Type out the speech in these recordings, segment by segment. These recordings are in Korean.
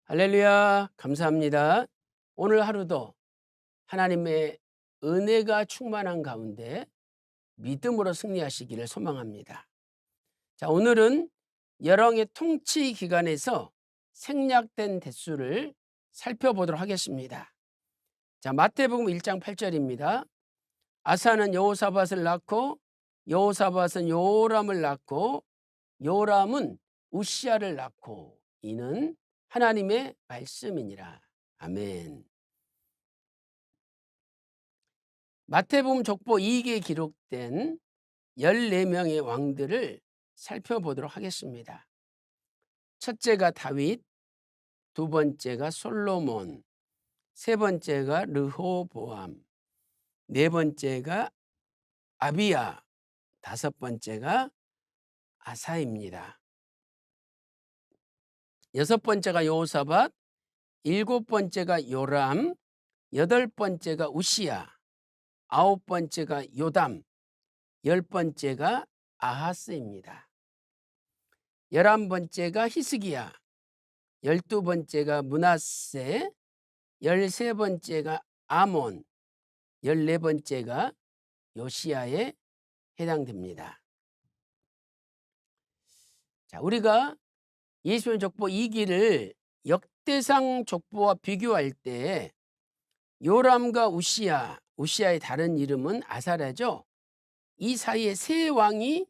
할렐루야, 감사합니다. 오늘 하루도 하나님의 은혜가 충만한 가운데 믿음으로 승리하시기를 소망합니다. 자, 오늘은 열왕의 통치 기간에서 생략된 대수를 살펴보도록 하겠습니다. 자, 마태복음 1장 8절입니다. 아사는 여호사밧을 낳고 여호사밧은 요람을 낳고 요람은 우시야를 낳고 이는 하나님의 말씀이니라. 아멘. 마태복음 족보 2기에 기록된 14명의 왕들을 살펴보도록 하겠습니다. 첫째가 다윗, 두 번째가 솔로몬, 세 번째가 르호보암, 네 번째가 아비야, 다섯 번째가 아사입니다. 여섯 번째가 여호사밧, 일곱 번째가 요람, 여덟 번째가 우시야, 아홉 번째가 요담, 열 번째가 아하스입니다. 11번째가 히스기야, 12번째가 므낫세, 13번째가 아몬, 14번째가 요시야에 해당됩니다. 자, 우리가 예수의 족보 2기를 역대상 족보와 비교할 때 요람과 우시야의 다른 이름은 아사랴죠. 이 사이에 세 왕이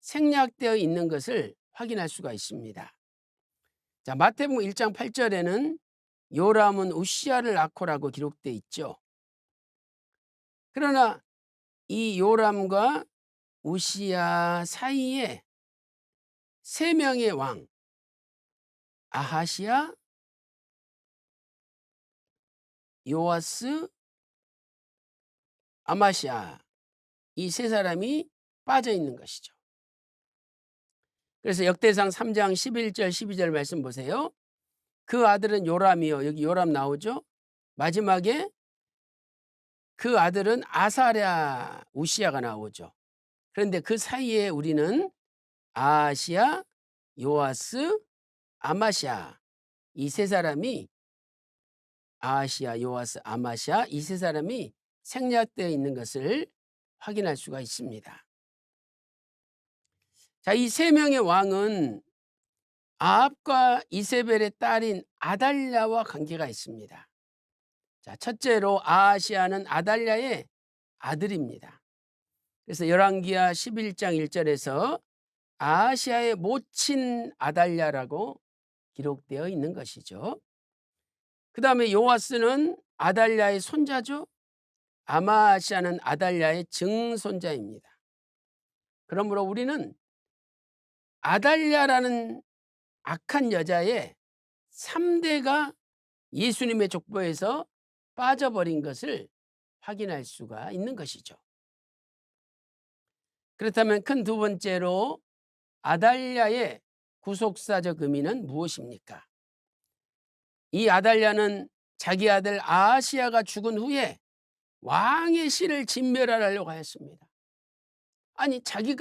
생략되어 있는 것을 확인할 수가 있습니다. 자, 마태복음 1장 8절에는 요람은 우시야를 낳고라고 기록되어 있죠. 그러나 이 요람과 우시야 사이에 세 명의 왕, 아하시야, 요아스, 아마시아, 이 세 사람이 빠져 있는 것이죠. 그래서 역대상 3장 11절 12절 말씀 보세요. 그 아들은 요람이요, 여기 요람 나오죠. 마지막에 그 아들은 아사랴, 우시야가 나오죠. 그런데 그 사이에 우리는 아하시야, 요아스, 아마시아, 이 세 사람이 아하시야, 요아스, 아마시아, 이 세 사람이 생략되어 있는 것을 확인할 수가 있습니다. 자, 이 세 명의 왕은 아합과 이세벨의 딸인 아달랴와 관계가 있습니다. 자, 첫째로 아하시야는 아달랴의 아들입니다. 그래서 열왕기하 11장 1절에서 아하시야의 모친 아달랴라고 기록되어 있는 것이죠. 그 다음에 요아스는 아달랴의 손자죠. 아마시아는 아달랴의 증손자입니다. 그러므로 우리는 아달랴라는 악한 여자의 3대가 예수님의 족보에서 빠져버린 것을 확인할 수가 있는 것이죠. 그렇다면 큰 두 번째로 아달랴의 구속사적 의미는 무엇입니까? 이 아달랴는 자기 아들 아하시야가 죽은 후에 왕의 씨를 진멸하려고 하였습니다. 아니, 자기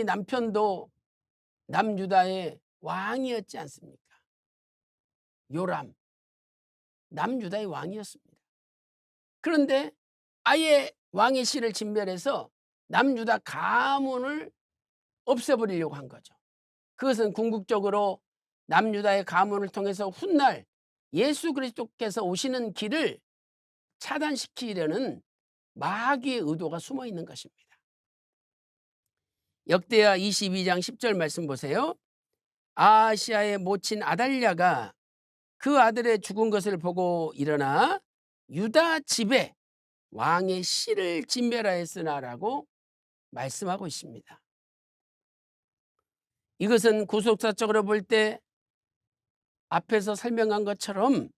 남편도 남유다의 왕이었지 않습니까? 요람, 남유다의 왕이었습니다. 그런데 아예 왕의 씨를 진멸해서 남유다 가문을 없애버리려고 한 거죠. 그것은 궁극적으로 남유다의 가문을 통해서 훗날 예수 그리스도께서 오시는 길을 차단시키려는 마귀의 의도가 숨어 있는 것입니다. 역대하 22장 10절 말씀 보세요. 아하시야의 모친 아달랴가 그 아들의 죽은 것을 보고 일어나 유다 집에 왕의 씨를 진멸하였으나라고 말씀하고 있습니다. 이것은 구속사적으로 볼 때 앞에서 설명한 것처럼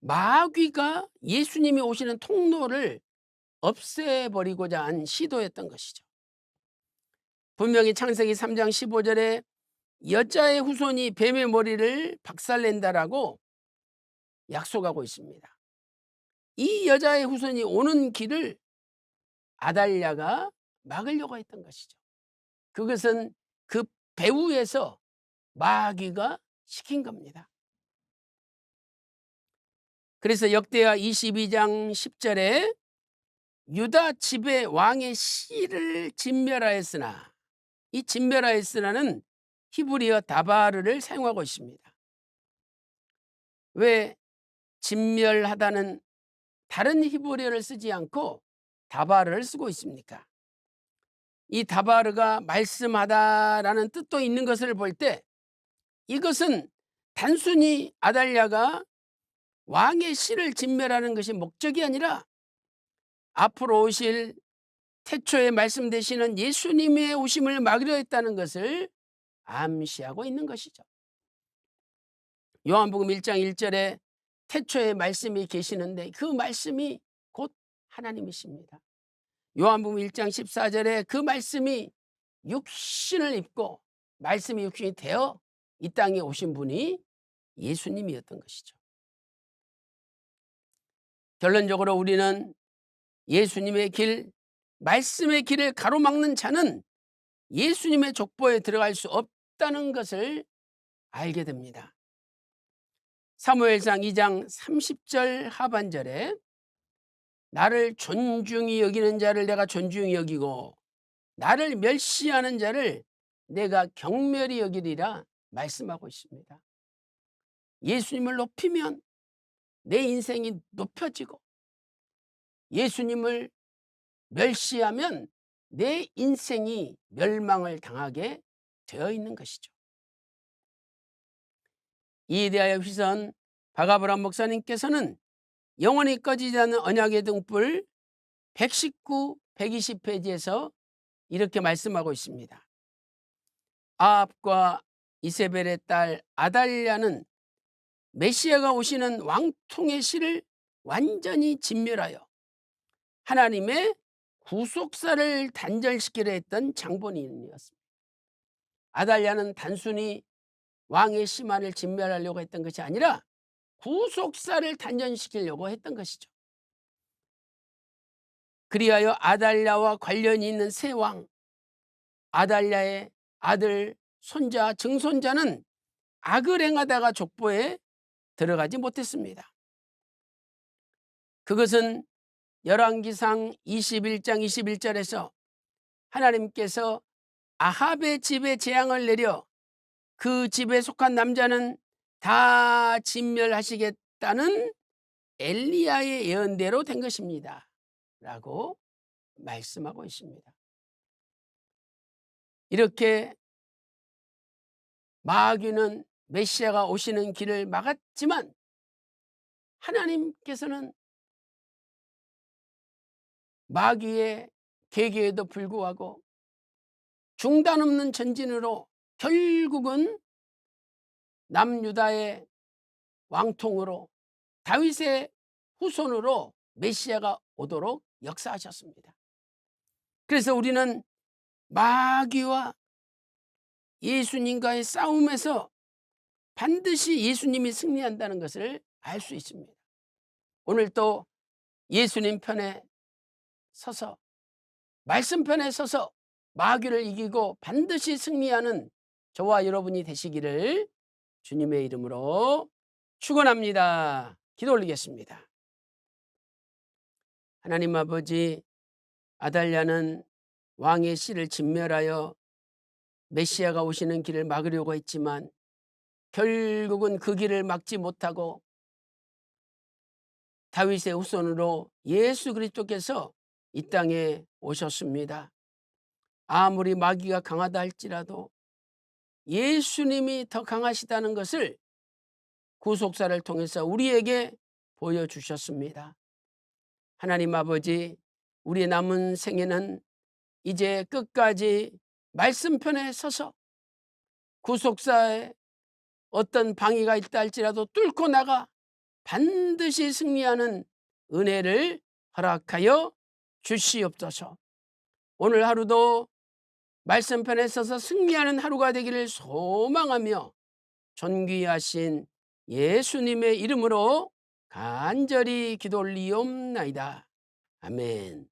마귀가 예수님이 오시는 통로를 없애버리고자 한 시도였던 것이죠. 분명히 창세기 3장 15절에 여자의 후손이 뱀의 머리를 박살낸다라고 약속하고 있습니다. 이 여자의 후손이 오는 길을 아달랴가 막으려고 했던 것이죠. 그것은 그 배후에서 마귀가 시킨 겁니다. 그래서 역대하 22장 10절에 유다 집의 왕의 씨를 진멸하였으나, 이 진멸하였으나는 히브리어 다바르를 사용하고 있습니다. 왜 진멸하다는 다른 히브리어를 쓰지 않고 다바르를 쓰고 있습니까? 이 다바르가 말씀하다라는 뜻도 있는 것을 볼 때 이것은 단순히 아달랴가 왕의 씨를 진멸하는 것이 목적이 아니라 앞으로 오실 태초에 말씀 되시는 예수님의 오심을 막으려 했다는 것을 암시하고 있는 것이죠. 요한복음 1장 1절에 태초에 말씀이 계시는데 그 말씀이 곧 하나님이십니다. 요한복음 1장 14절에 그 말씀이 육신을 입고 말씀이 육신이 되어 이 땅에 오신 분이 예수님이었던 것이죠. 결론적으로 우리는 예수님의 길, 말씀의 길을 가로막는 자는 예수님의 족보에 들어갈 수 없다는 것을 알게 됩니다. 사무엘상 2장 30절 하반절에 나를 존중히 여기는 자를 내가 존중히 여기고 나를 멸시하는 자를 내가 경멸히 여기리라 말씀하고 있습니다. 예수님을 높이면 내 인생이 높여지고 예수님을 멸시하면 내 인생이 멸망을 당하게 되어 있는 것이죠. 이에 대하여 휘선 박아브람 목사님께서는 영원히 꺼지지 않는 언약의 등불 119, 120페이지에서 이렇게 말씀하고 있습니다. 아합과 이세벨의 딸 아달랴는 메시아가 오시는 왕통의 씨를 완전히 진멸하여 하나님의 구속사를 단절시키려 했던 장본인이었습니다. 아달랴는 단순히 왕의 씨만을 진멸하려고 했던 것이 아니라 구속사를 단절시키려고 했던 것이죠. 그리하여 아달랴와 관련이 있는 세 왕, 아달랴의 아들, 손자, 증손자는 악을 행하다가 족보에 들어가지 못했습니다. 그것은 열왕기상 21장 21절에서 하나님께서 아합의 집에 재앙을 내려 그 집에 속한 남자는 다 진멸하시겠다는 엘리야의 예언대로 된 것입니다 라고 말씀하고 있습니다. 이렇게 마귀는 메시아가 오시는 길을 막았지만 하나님께서는 마귀의 계계에도 불구하고 중단 없는 전진으로 결국은 남유다의 왕통으로 다윗의 후손으로 메시아가 오도록 역사하셨습니다. 그래서 우리는 마귀와 예수님과의 싸움에서 반드시 예수님이 승리한다는 것을 알 수 있습니다. 오늘 또 예수님 편에 서서 말씀 편에 서서 마귀를 이기고 반드시 승리하는 저와 여러분이 되시기를 주님의 이름으로 축원합니다. 기도 올리겠습니다. 하나님 아버지, 아달랴는 왕의 씨를 진멸하여 메시아가 오시는 길을 막으려고 했지만 결국은 그 길을 막지 못하고 다윗의 후손으로 예수 그리스도께서 이 땅에 오셨습니다. 아무리 마귀가 강하다 할지라도 예수님이 더 강하시다는 것을 구속사를 통해서 우리에게 보여주셨습니다. 하나님 아버지, 우리 남은 생에는 이제 끝까지 말씀편에 서서 구속사에 어떤 방해가 있다 할지라도 뚫고 나가 반드시 승리하는 은혜를 허락하여 주시옵소서. 오늘 하루도 말씀편에 서서 승리하는 하루가 되기를 소망하며 존귀하신 예수님의 이름으로 간절히 기도 올리옵나이다. 아멘.